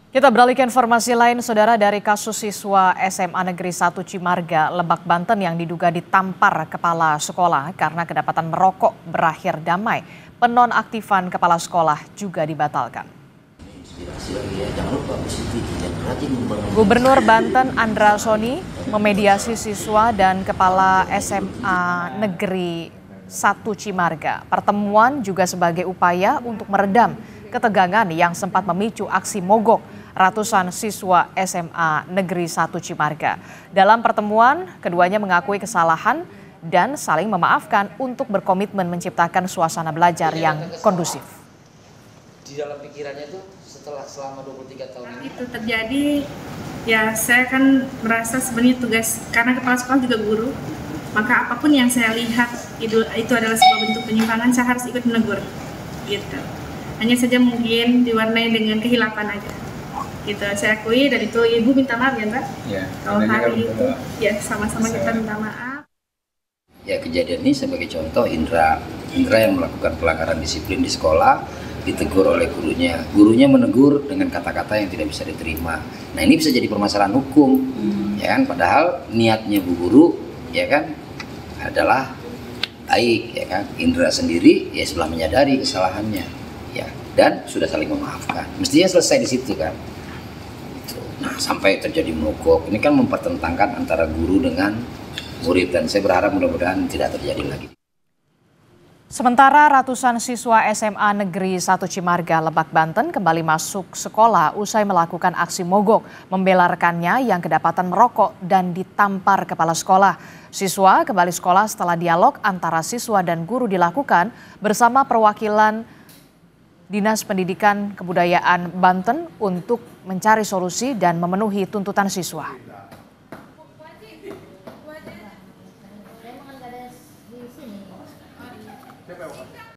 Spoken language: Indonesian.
Kita beralih ke informasi lain, saudara, dari kasus siswa SMA Negeri 1 Cimarga, Lebak, Banten yang diduga ditampar kepala sekolah karena kedapatan merokok berakhir damai. Penonaktifan kepala sekolah juga dibatalkan. Gubernur Banten Andra Soni memediasi siswa dan kepala SMA Negeri 1 Cimarga. Pertemuan juga sebagai upaya untuk meredam ketegangan yang sempat memicu aksi mogok ratusan siswa SMA Negeri 1 Cimarga. Dalam pertemuan, keduanya mengakui kesalahan dan saling memaafkan untuk berkomitmen menciptakan suasana belajar yang kondusif. Di dalam pikirannya itu selama 23 tahun ini itu terjadi, ya saya kan merasa sebenarnya tugas, karena kepala sekolah juga guru, maka apapun yang saya lihat itu adalah sebuah bentuk penyimpangan, saya harus ikut menegur gitu. Hanya saja mungkin diwarnai dengan kehilapan aja gitu, saya akui, dan itu ibu minta maaf ya Mbak ya, kalau hari itu ya sama-sama kita minta maaf. Ya, kejadian ini sebagai contoh, Indra yang melakukan pelanggaran disiplin di sekolah ditegur oleh gurunya menegur dengan kata-kata yang tidak bisa diterima. Nah, ini bisa jadi permasalahan hukum ya kan, padahal niatnya bu guru ya kan adalah baik ya kan. Indra sendiri ya setelah menyadari kesalahannya ya, dan sudah saling memaafkan, mestinya selesai di situ kan. Nah, sampai terjadi mogok, ini kan mempertentangkan antara guru dengan murid, dan saya berharap mudah-mudahan tidak terjadi lagi. Sementara ratusan siswa SMA Negeri 1 Cimarga, Lebak, Banten kembali masuk sekolah usai melakukan aksi mogok membela rekannya yang kedapatan merokok dan ditampar kepala sekolah. Siswa kembali sekolah setelah dialog antara siswa dan guru dilakukan bersama perwakilan Dinas Pendidikan Kebudayaan Banten untuk mencari solusi dan memenuhi tuntutan siswa.